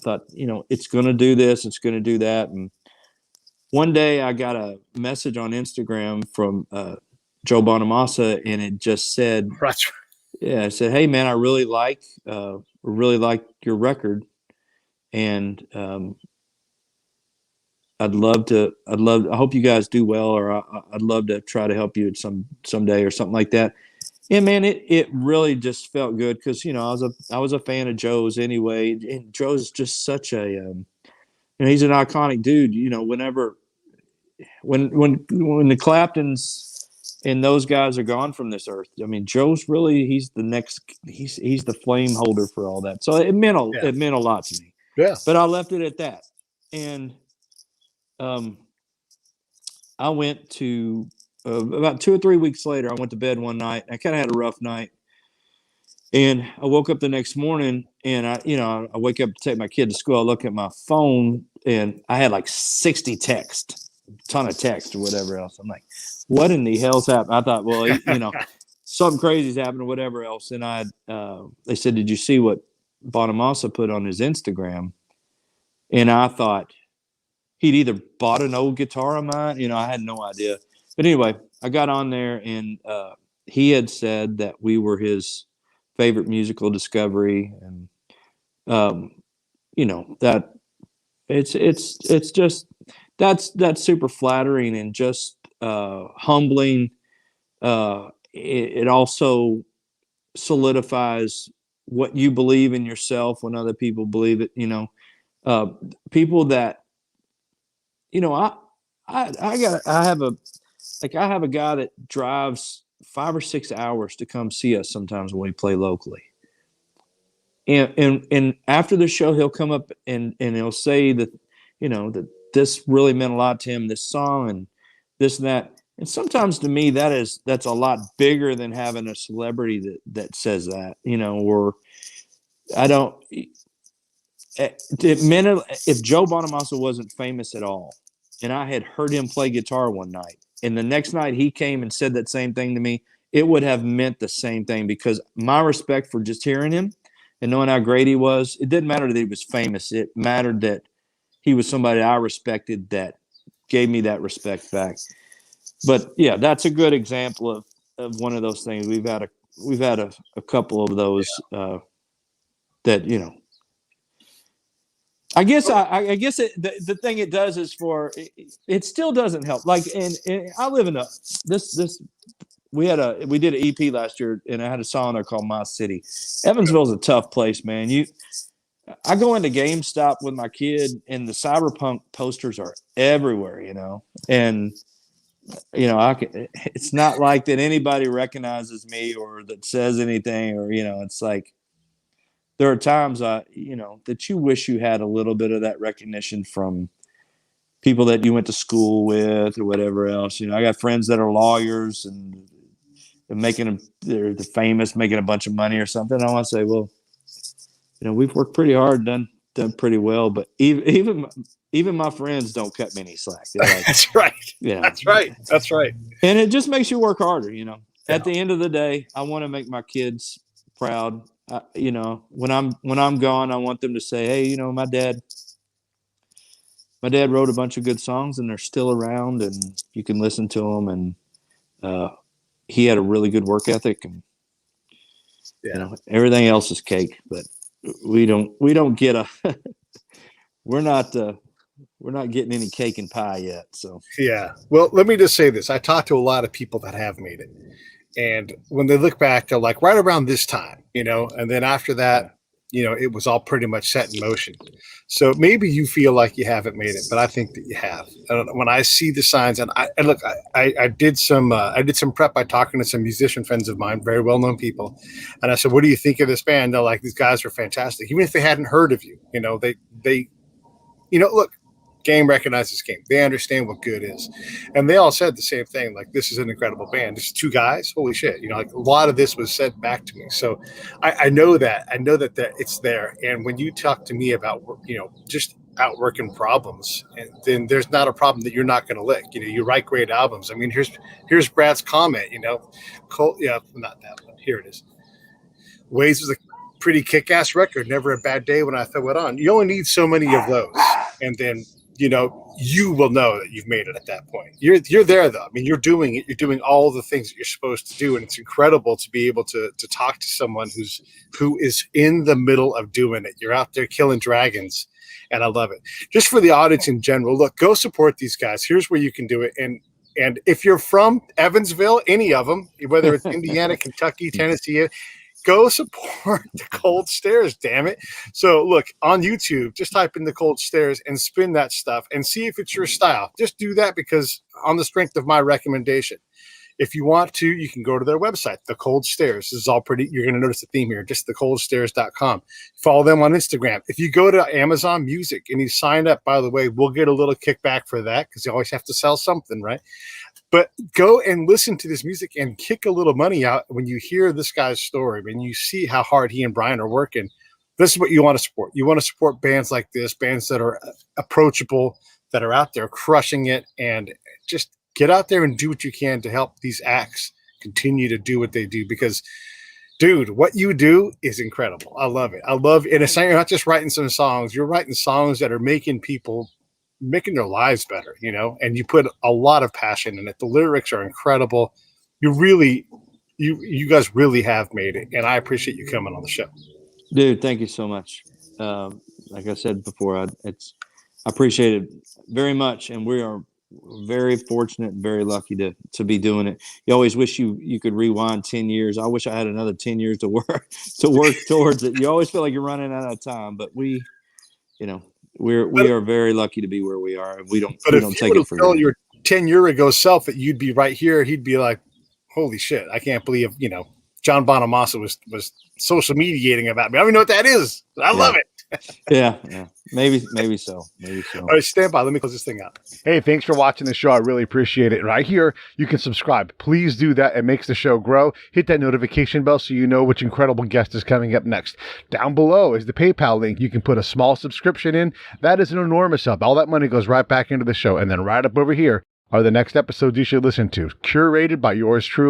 thought, it's going to do this, it's going to do that. And one day I got a message on Instagram from Joe Bonamassa, and it just said, That's yeah, I said, hey man, I really like your record, and I hope you guys do well, or I'd love to try to help you someday or something like that. Yeah, man, it really just felt good because I was a fan of Joe's anyway, and Joe's just such a he's an iconic dude. When the Claptons and those guys are gone from this earth, I mean, he's the next, he's the flame holder for all that. So it meant a lot to me. Yeah. But I left it at that, and I went to about 2 or 3 weeks later. I went to bed one night. I kind of had a rough night, and I woke up the next morning, and I wake up to take my kid to school. I look at my phone, and I had like 60 texts, ton of text or whatever else. I'm like, what in the hell's happened? I thought, well, something crazy's happened or whatever else. And they said, did you see what Bonamassa put on his Instagram? And I thought he'd either bought an old guitar of mine. I had no idea. But anyway, I got on there, and he had said that we were his favorite musical discovery, and that it's just that's super flattering and just humbling. It also solidifies what you believe in yourself when other people believe it. People that I have a guy that drives 5 or 6 hours to come see us sometimes when we play locally. And after the show, he'll come up and he'll say that, that this really meant a lot to him, this song and this and that. And sometimes to me, that's a lot bigger than having a celebrity that says that, or I don't, it meant, if Joe Bonamassa wasn't famous at all, and I had heard him play guitar one night, and the next night he came and said that same thing to me, it would have meant the same thing, because my respect for just hearing him and knowing how great he was, it didn't matter that he was famous. It mattered that he was somebody I respected that gave me that respect back. But yeah, that's a good example of one of those things. We've had a couple of those that. I guess the thing it does is it still doesn't help. Like, and I live in this. We did an EP last year, and I had a song there called My City. Evansville's a tough place, man. I go into GameStop with my kid, and the Cyberpunk posters are everywhere, and it's not like that anybody recognizes me or that says anything, or it's like there are times that you wish you had a little bit of that recognition from people that you went to school with or whatever else. I got friends that are lawyers and they're famous, making a bunch of money or something. I want to say, well, we've worked pretty hard, done pretty well, but even my friends don't cut me any slack. Like, That's right. That's right. That's right. And it just makes you work harder. At the end of the day, I want to make my kids proud. When I'm gone, I want them to say, hey, my dad wrote a bunch of good songs, and they're still around, and you can listen to them. And he had a really good work ethic, and everything else is cake. But we don't get we're not getting any cake and pie yet. So yeah. Well, let me just say this: I talked to a lot of people that have made it, and when they look back, they're like right around this time, and then after that, it was all pretty much set in motion. So maybe you feel like you haven't made it, but I think that you have. When I see the signs, and I did some prep by talking to some musician friends of mine, very well known people, and I said, "What do you think of this band?" They're like, "These guys are fantastic," even if they hadn't heard of you. They look. Game recognizes game. They understand what good is. And they all said the same thing. Like, this is an incredible band. This is two guys. Holy shit. Like a lot of this was said back to me. So I know that. I know that it's there. And when you talk to me about, just outworking problems, and then there's not a problem that you're not going to lick. You write great albums. I mean, here's Brad's comment, not that one. Here it is. Waves was a pretty kick-ass record. Never a bad day when I throw it on. You only need so many of those. And then, you will know that you've made it at that point. You're there though. I mean, you're doing it. You're doing all the things that you're supposed to do. And it's incredible to be able to talk to someone who is in the middle of doing it. You're out there killing dragons. And I love it. Just for the audience in general, look, go support these guys. Here's where you can do it. And if you're from Evansville, any of them, whether it's Indiana, Kentucky, Tennessee, go support the Cold Stares, damn it. So look, on YouTube, just type in the Cold Stares and spin that stuff and see if it's your style. Just do that because on the strength of my recommendation. If you want to, you can go to their website, The Cold Stares. This is all pretty, you're going to notice the theme here, just thecoldstares.com. Follow them on Instagram. If you go to Amazon Music and you sign up, by the way, we'll get a little kickback for that because you always have to sell something, right? But go and listen to this music and kick a little money out when you hear this guy's story, when you see how hard he and Brian are working. This is what you want to support. You want to support bands like this, bands that are approachable, that are out there crushing it, and just get out there and do what you can to help these acts continue to do what they do because, dude, what you do is incredible. I love it. And it's you're not just writing some songs. You're writing songs that are making their lives better, and you put a lot of passion in it. The lyrics are incredible. You guys really have made it. And I appreciate you coming on the show. Dude, thank you so much. Like I said before, I appreciate it very much. And we are very fortunate and very lucky to be doing it. You always wish you could rewind 10 years. I wish I had another 10 years to work towards it. You always feel like you're running out of time, but we are very lucky to be where we are. We don't take it for granted. Your 10-year ago self that you'd be right here, he'd be like, holy shit, I can't believe, John Bonamassa was social mediating about me. I don't even know what that is. I love it. Yeah. Maybe so. All right, stand by. Let me close this thing out. Hey, thanks for watching the show. I really appreciate it. Right here, you can subscribe. Please do that. It makes the show grow. Hit that notification bell so you know which incredible guest is coming up next. Down below is the PayPal link. You can put a small subscription in. That is an enormous help. All that money goes right back into the show. And then right up over here are the next episodes you should listen to, curated by yours truly.